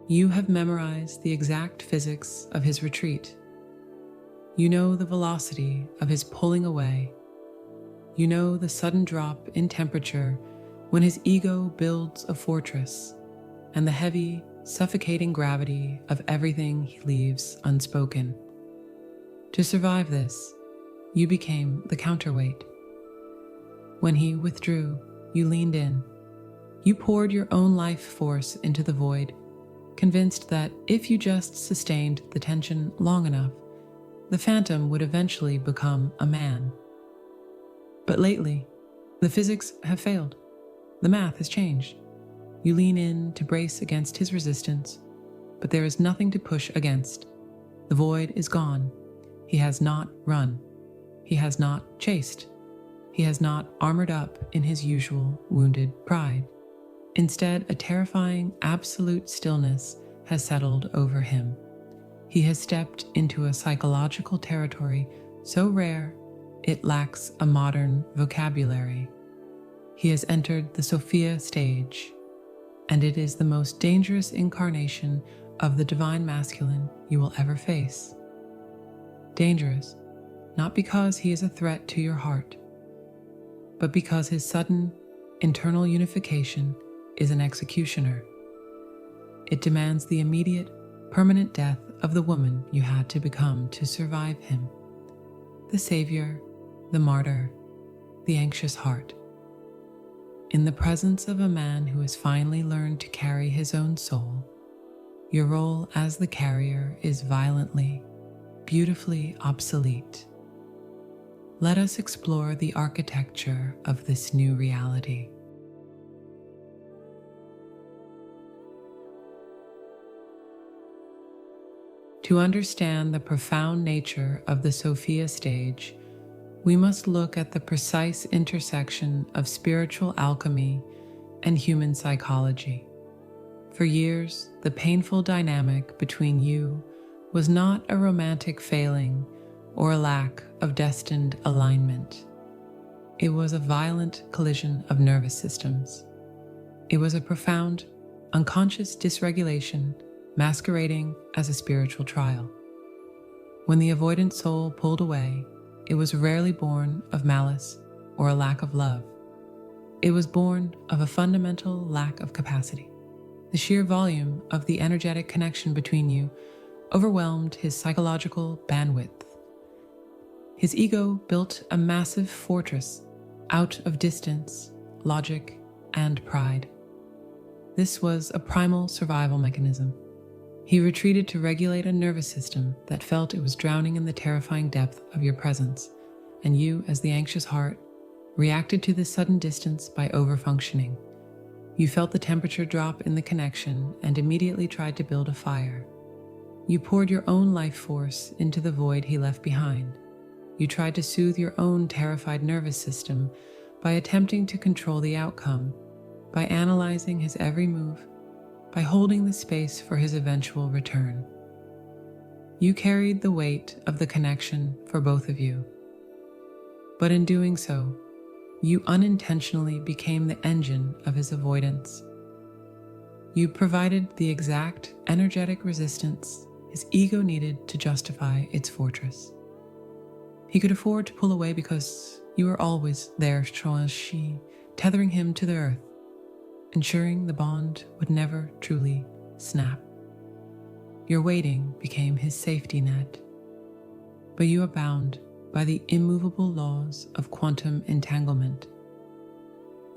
You have memorized the exact physics of his retreat. You know the velocity of his pulling away. You know the sudden drop in temperature when his ego builds a fortress, and the heavy, suffocating gravity of everything he leaves unspoken. To survive this, you became the counterweight. When he withdrew, you leaned in. You poured your own life force into the void, convinced that if you just sustained the tension long enough, the phantom would eventually become a man. But lately, the physics have failed. The math has changed. You lean in to brace against his resistance, but there is nothing to push against. The void is gone. He has not run. He has not chased. He has not armored up in his usual wounded pride. Instead, a terrifying, absolute stillness has settled over him. He has stepped into a psychological territory so rare it lacks a modern vocabulary. He has entered the Sophia Stage, and it is the most dangerous incarnation of the divine masculine you will ever face. Dangerous, not because he is a threat to your heart, but because his sudden, internal unification is an executioner. It demands the immediate, permanent death of the woman you had to become to survive him. The savior, the martyr, the anxious heart. In the presence of a man who has finally learned to carry his own soul, your role as the carrier is violently, beautifully obsolete. Let us explore the architecture of this new reality. To understand the profound nature of the Sophia Stage, we must look at the precise intersection of spiritual alchemy and human psychology. For years, the painful dynamic between you was not a romantic failing or a lack of destined alignment. It was a violent collision of nervous systems. It was a profound, unconscious dysregulation masquerading as a spiritual trial. When the avoidant soul pulled away, it was rarely born of malice or a lack of love. It was born of a fundamental lack of capacity. The sheer volume of the energetic connection between you overwhelmed his psychological bandwidth. His ego built a massive fortress out of distance, logic, and pride. This was a primal survival mechanism. He retreated to regulate a nervous system that felt it was drowning in the terrifying depth of your presence, and you, as the anxious heart, reacted to this sudden distance by overfunctioning. You felt the temperature drop in the connection and immediately tried to build a fire. You poured your own life force into the void he left behind. You tried to soothe your own terrified nervous system by attempting to control the outcome, by analyzing his every move, by holding the space for his eventual return. You carried the weight of the connection for both of you. But in doing so, you unintentionally became the engine of his avoidance. You provided the exact energetic resistance his ego needed to justify its fortress. He could afford to pull away because you were always there, tethering him to the earth, ensuring the bond would never truly snap. Your waiting became his safety net, but you are bound by the immovable laws of quantum entanglement.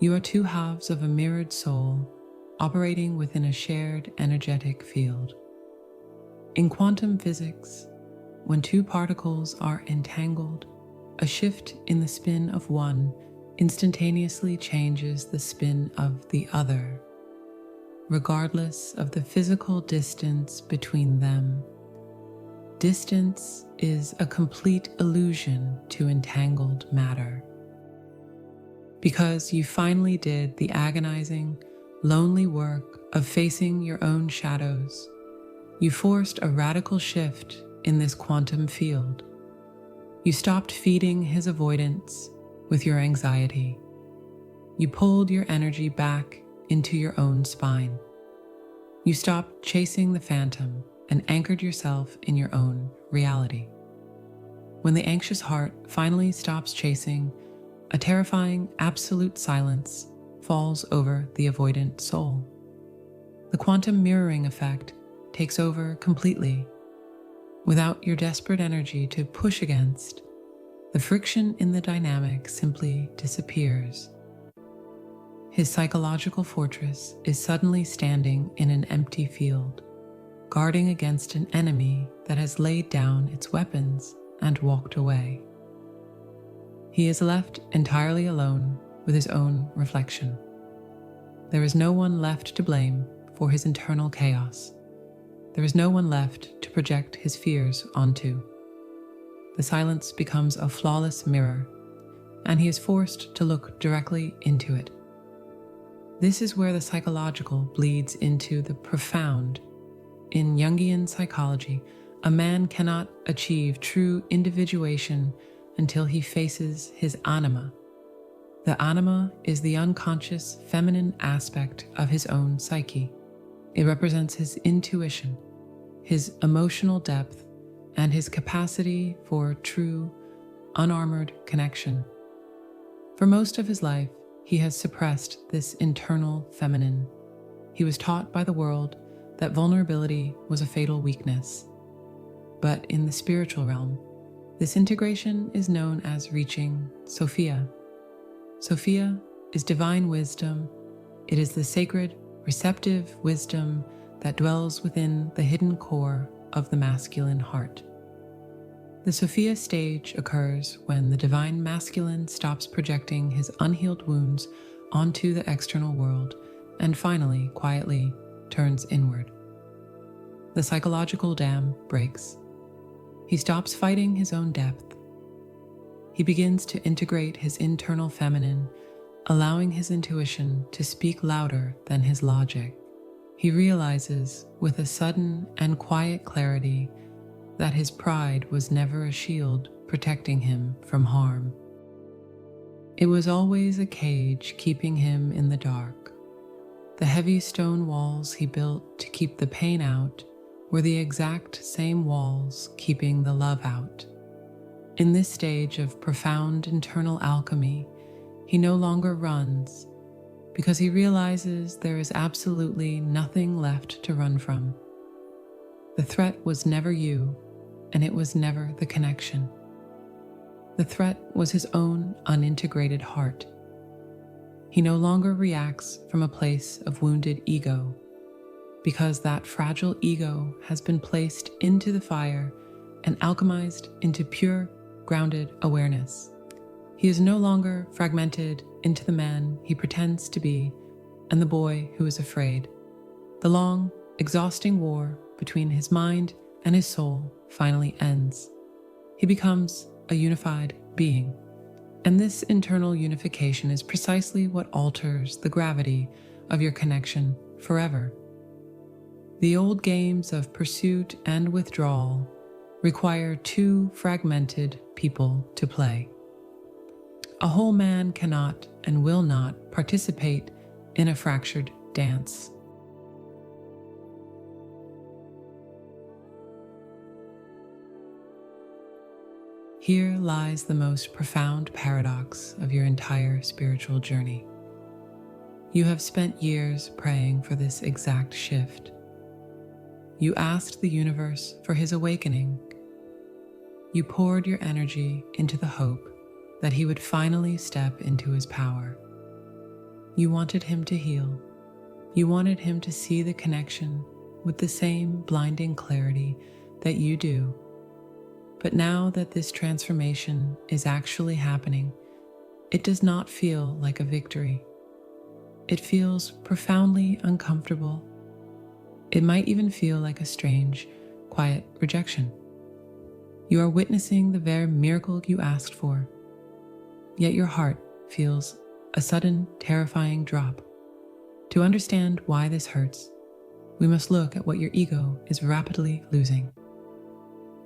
You are two halves of a mirrored soul operating within a shared energetic field. In quantum physics, when two particles are entangled, a shift in the spin of one instantaneously changes the spin of the other, regardless of the physical distance between them. Distance is a complete illusion to entangled matter. Because you finally did the agonizing, lonely work of facing your own shadows, you forced a radical shift in this quantum field. You stopped feeding his avoidance with your anxiety. You pulled your energy back into your own spine. You stopped chasing the phantom and anchored yourself in your own reality. When the anxious heart finally stops chasing, a terrifying absolute silence falls over the avoidant soul. The quantum mirroring effect takes over completely. Without your desperate energy to push against, the friction in the dynamic simply disappears. His psychological fortress is suddenly standing in an empty field, guarding against an enemy that has laid down its weapons and walked away. He is left entirely alone with his own reflection. There is no one left to blame for his internal chaos. There is no one left to project his fears onto. The silence becomes a flawless mirror, and he is forced to look directly into it. This is where the psychological bleeds into the profound. In Jungian psychology, a man cannot achieve true individuation until he faces his anima. The anima is the unconscious feminine aspect of his own psyche. It represents his intuition, his emotional depth, and his capacity for true, unarmored connection. For most of his life, he has suppressed this internal feminine. He was taught by the world that vulnerability was a fatal weakness. But in the spiritual realm, this integration is known as reaching Sophia. Sophia is divine wisdom. It is the sacred, receptive wisdom that dwells within the hidden core of the masculine heart. The Sophia stage occurs when the divine masculine stops projecting his unhealed wounds onto the external world and finally, quietly, turns inward. The psychological dam breaks. He stops fighting his own depth. He begins to integrate his internal feminine, allowing his intuition to speak louder than his logic. He realizes with a sudden and quiet clarity that his pride was never a shield protecting him from harm. It was always a cage keeping him in the dark. The heavy stone walls he built to keep the pain out were the exact same walls keeping the love out. In this stage of profound internal alchemy, he no longer runs because he realizes there is absolutely nothing left to run from. The threat was never you, and it was never the connection. The threat was his own unintegrated heart. He no longer reacts from a place of wounded ego, because that fragile ego has been placed into the fire and alchemized into pure, grounded awareness. He is no longer fragmented into the man he pretends to be and the boy who is afraid. The long, exhausting war between his mind and his soul finally ends. He becomes a unified being. And this internal unification is precisely what alters the gravity of your connection forever. The old games of pursuit and withdrawal require two fragmented people to play. A whole man cannot and will not participate in a fractured dance. Here lies the most profound paradox of your entire spiritual journey. You have spent years praying for this exact shift. You asked the universe for his awakening. You poured your energy into the hope that he would finally step into his power. You wanted him to heal. You wanted him to see the connection with the same blinding clarity that you do. But now that this transformation is actually happening, it does not feel like a victory. It feels profoundly uncomfortable. It might even feel like a strange, quiet rejection. You are witnessing the very miracle you asked for, yet your heart feels a sudden, terrifying drop. To understand why this hurts, we must look at what your ego is rapidly losing.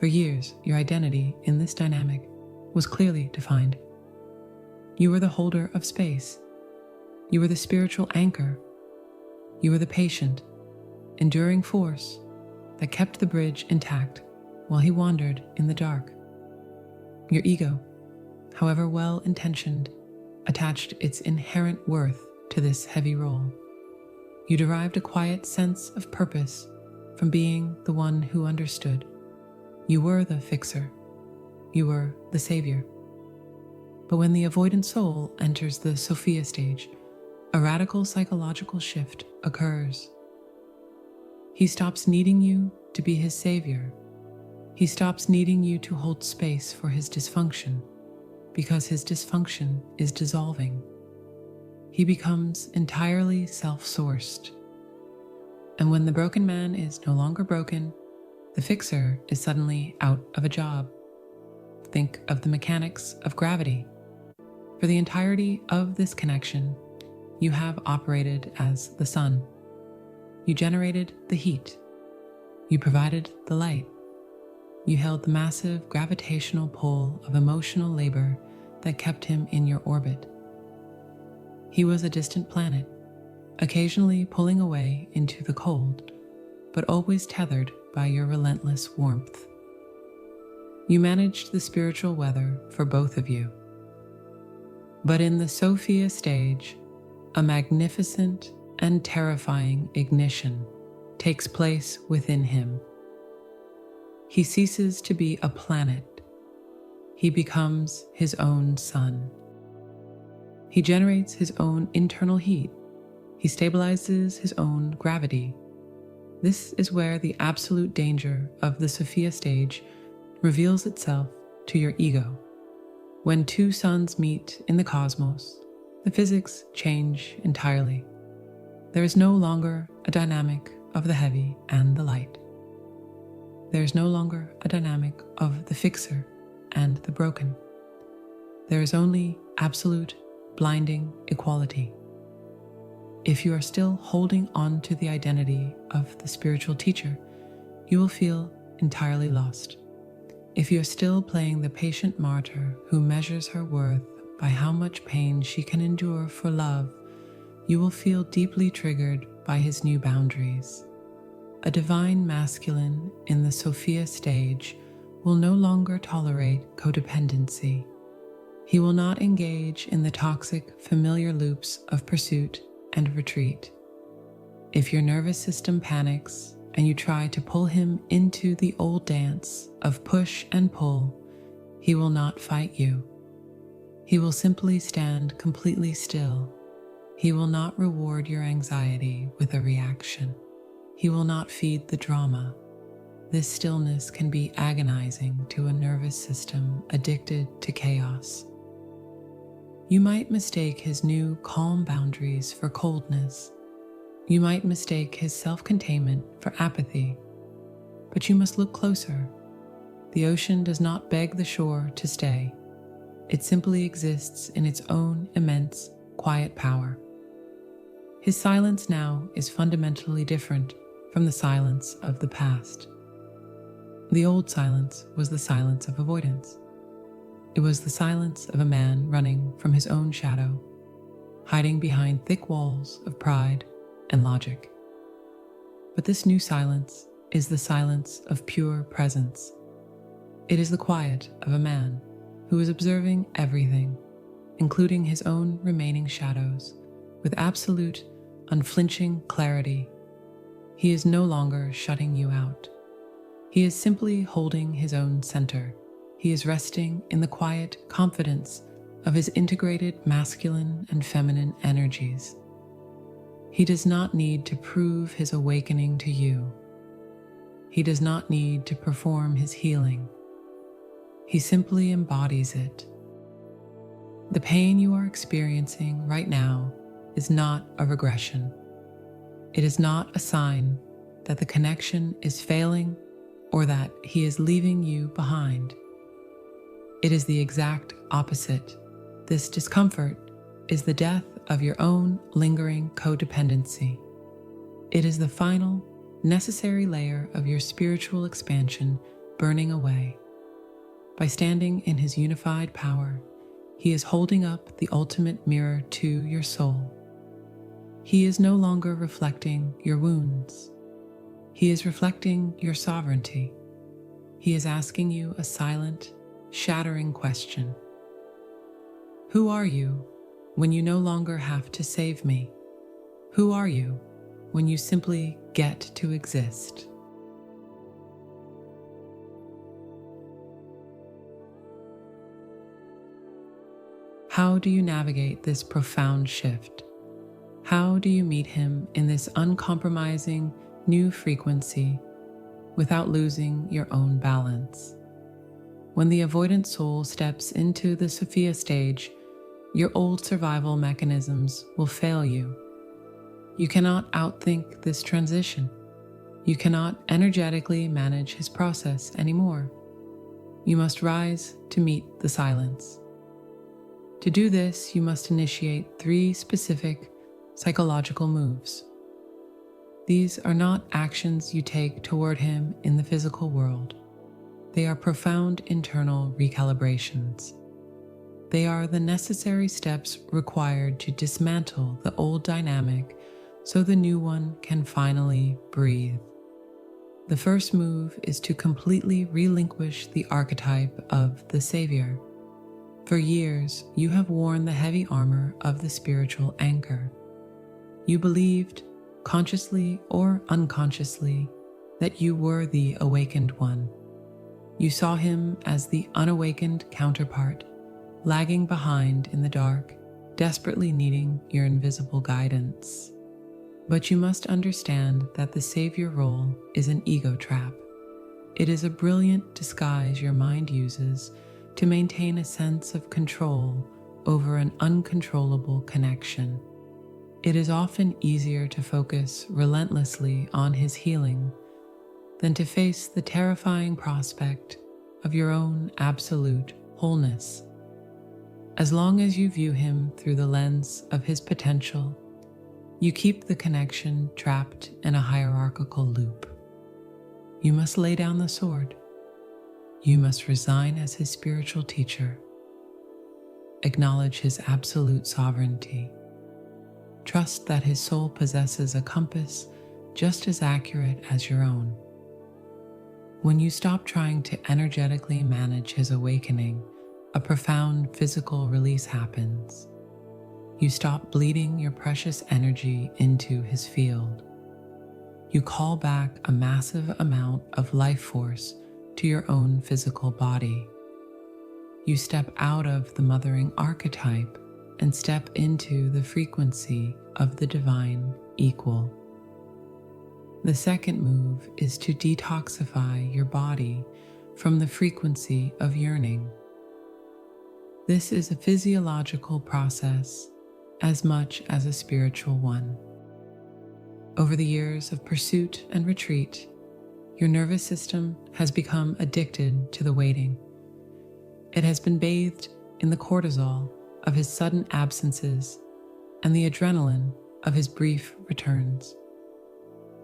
For years, your identity in this dynamic was clearly defined. You were the holder of space. You were the spiritual anchor. You were the patient, enduring force that kept the bridge intact while he wandered in the dark. Your ego, however well-intentioned, attached its inherent worth to this heavy role. You derived a quiet sense of purpose from being the one who understood. You were the fixer. You were the savior. But when the avoidant soul enters the Sophia stage, a radical psychological shift occurs. He stops needing you to be his savior. He stops needing you to hold space for his dysfunction, because his dysfunction is dissolving. He becomes entirely self-sourced. And when the broken man is no longer broken, the fixer is suddenly out of a job. Think of the mechanics of gravity. For the entirety of this connection, you have operated as the sun. You generated the heat. You provided the light. You held the massive gravitational pull of emotional labor that kept him in your orbit. He was a distant planet, occasionally pulling away into the cold, but always tethered by your relentless warmth. You managed the spiritual weather for both of you. But in the Sophia stage, a magnificent and terrifying ignition takes place within him. He ceases to be a planet. He becomes his own sun. He generates his own internal heat. He stabilizes his own gravity. This is where the absolute danger of the Sophia stage reveals itself to your ego. When two suns meet in the cosmos, the physics change entirely. There is no longer a dynamic of the heavy and the light. There is no longer a dynamic of the fixer and the broken. There is only absolute, blinding equality. If you are still holding on to the identity of the spiritual teacher, you will feel entirely lost. If you are still playing the patient martyr who measures her worth by how much pain she can endure for love, you will feel deeply triggered by his new boundaries. A divine masculine in the Sophia stage will no longer tolerate codependency. He will not engage in the toxic, familiar loops of pursuit and retreat. If your nervous system panics and you try to pull him into the old dance of push and pull, he will not fight you. He will simply stand completely still. He will not reward your anxiety with a reaction. He will not feed the drama. This stillness can be agonizing to a nervous system addicted to chaos. You might mistake his new calm boundaries for coldness. You might mistake his self-containment for apathy. But you must look closer. The ocean does not beg the shore to stay. It simply exists in its own immense, quiet power. His silence now is fundamentally different from the silence of the past. The old silence was the silence of avoidance. It was the silence of a man running from his own shadow, hiding behind thick walls of pride and logic. But this new silence is the silence of pure presence. It is the quiet of a man who is observing everything, including his own remaining shadows, with absolute, unflinching clarity. He is no longer shutting you out. He is simply holding his own center. He is resting in the quiet confidence of his integrated masculine and feminine energies. He does not need to prove his awakening to you. He does not need to perform his healing. He simply embodies it. The pain you are experiencing right now is not a regression. It is not a sign that the connection is failing or that he is leaving you behind. It is the exact opposite. This discomfort is the death of your own lingering codependency. It is the final, necessary layer of your spiritual expansion burning away. By standing in his unified power, he is holding up the ultimate mirror to your soul. He is no longer reflecting your wounds. He is reflecting your sovereignty. He is asking you a silent, shattering question. Who are you when you no longer have to save me? Who are you when you simply get to exist? How do you navigate this profound shift? How do you meet him in this uncompromising new frequency without losing your own balance? When the avoidant soul steps into the Sophia stage, your old survival mechanisms will fail you. You cannot outthink this transition. You cannot energetically manage his process anymore. You must rise to meet the silence. To do this, you must initiate 3 specific psychological moves. These are not actions you take toward him in the physical world. They are profound internal recalibrations. They are the necessary steps required to dismantle the old dynamic so the new one can finally breathe. The first move is to completely relinquish the archetype of the Savior. For years, you have worn the heavy armor of the spiritual anchor. You believed, consciously or unconsciously, that you were the awakened one. You saw him as the unawakened counterpart, lagging behind in the dark, desperately needing your invisible guidance. But you must understand that the savior role is an ego trap. It is a brilliant disguise your mind uses to maintain a sense of control over an uncontrollable connection. It is often easier to focus relentlessly on his healing than to face the terrifying prospect of your own absolute wholeness. As long as you view him through the lens of his potential, you keep the connection trapped in a hierarchical loop. You must lay down the sword. You must resign as his spiritual teacher. Acknowledge his absolute sovereignty. Trust that his soul possesses a compass just as accurate as your own. When you stop trying to energetically manage his awakening, a profound physical release happens. You stop bleeding your precious energy into his field. You call back a massive amount of life force to your own physical body. You step out of the mothering archetype and step into the frequency of the divine equal. The second move is to detoxify your body from the frequency of yearning. This is a physiological process as much as a spiritual one. Over the years of pursuit and retreat, your nervous system has become addicted to the waiting. It has been bathed in the cortisol of his sudden absences and the adrenaline of his brief returns.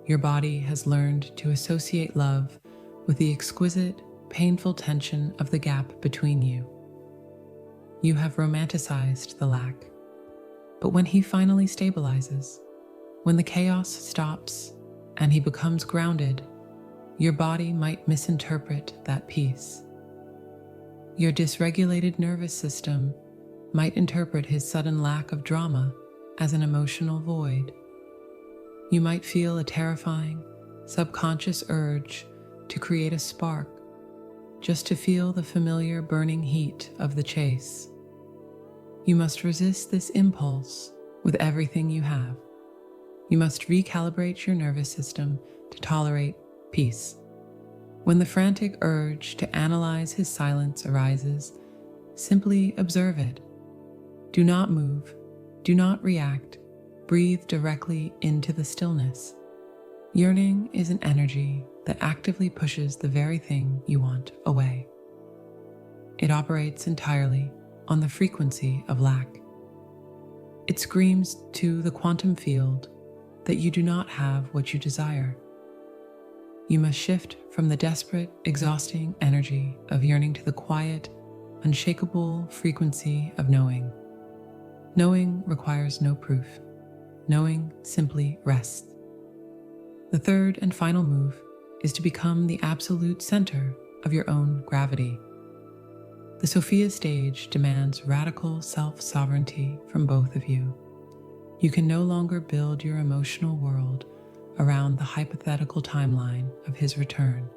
Your body has learned to associate love with the exquisite, painful tension of the gap between you. You have romanticized the lack. But when he finally stabilizes, when the chaos stops and he becomes grounded, your body might misinterpret that peace. Your dysregulated nervous system might interpret his sudden lack of drama as an emotional void. You might feel a terrifying, subconscious urge to create a spark, just to feel the familiar burning heat of the chase. You must resist this impulse with everything you have. You must recalibrate your nervous system to tolerate peace. When the frantic urge to analyze his silence arises, simply observe it. Do not move. Do not react. Breathe directly into the stillness. Yearning is an energy that actively pushes the very thing you want away. It operates entirely on the frequency of lack. It screams to the quantum field that you do not have what you desire. You must shift from the desperate, exhausting energy of yearning to the quiet, unshakable frequency of knowing. Knowing requires no proof. Knowing simply rests. The third and final move is to become the absolute center of your own gravity. The Sophia Stage demands radical self-sovereignty from both of you. You can no longer build your emotional world around the hypothetical timeline of his return.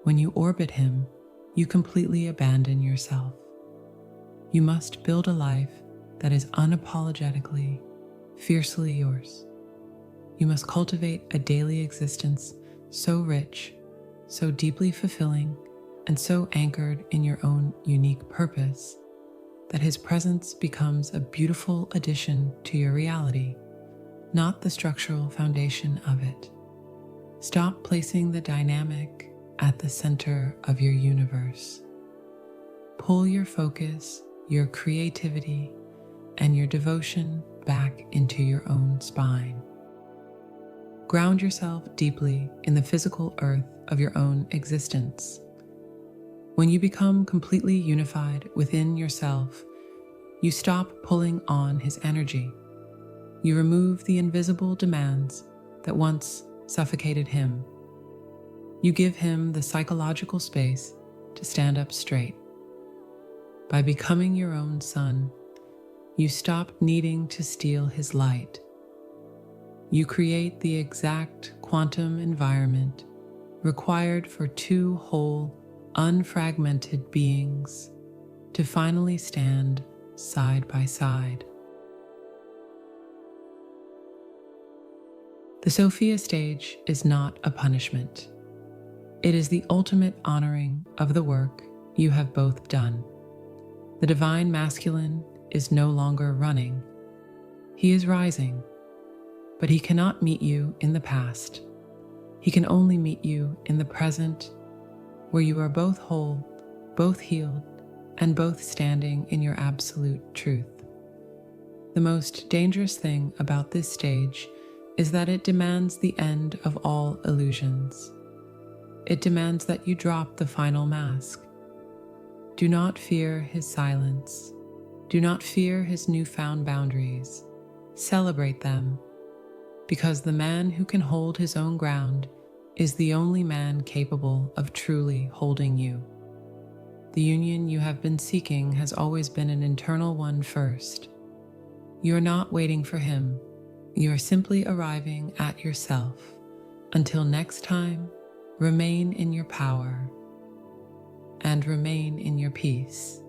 When you orbit him, you completely abandon yourself. You must build a life that is unapologetically, fiercely yours. You must cultivate a daily existence so rich, so deeply fulfilling, and so anchored in your own unique purpose that his presence becomes a beautiful addition to your reality, not the structural foundation of it. Stop placing the dynamic at the center of your universe. Pull your focus, your creativity, and your devotion back into your own spine. Ground yourself deeply in the physical earth of your own existence. When you become completely unified within yourself, you stop pulling on his energy. You remove the invisible demands that once suffocated him. You give him the psychological space to stand up straight. By becoming your own sun, you stop needing to steal his light. You create the exact quantum environment required for two whole, unfragmented beings to finally stand side by side. The Sophia Stage is not a punishment. It is the ultimate honoring of the work you have both done. The divine masculine is no longer running. He is rising, but he cannot meet you in the past. He can only meet you in the present, where you are both whole, both healed, and both standing in your absolute truth. The most dangerous thing about this stage is that it demands the end of all illusions. It demands that you drop the final mask. Do not fear his silence. Do not fear his newfound boundaries. Celebrate them, because the man who can hold his own ground is the only man capable of truly holding you. The union you have been seeking has always been an internal one first. You are not waiting for him. You are simply arriving at yourself. Until next time, remain in your power and remain in your peace.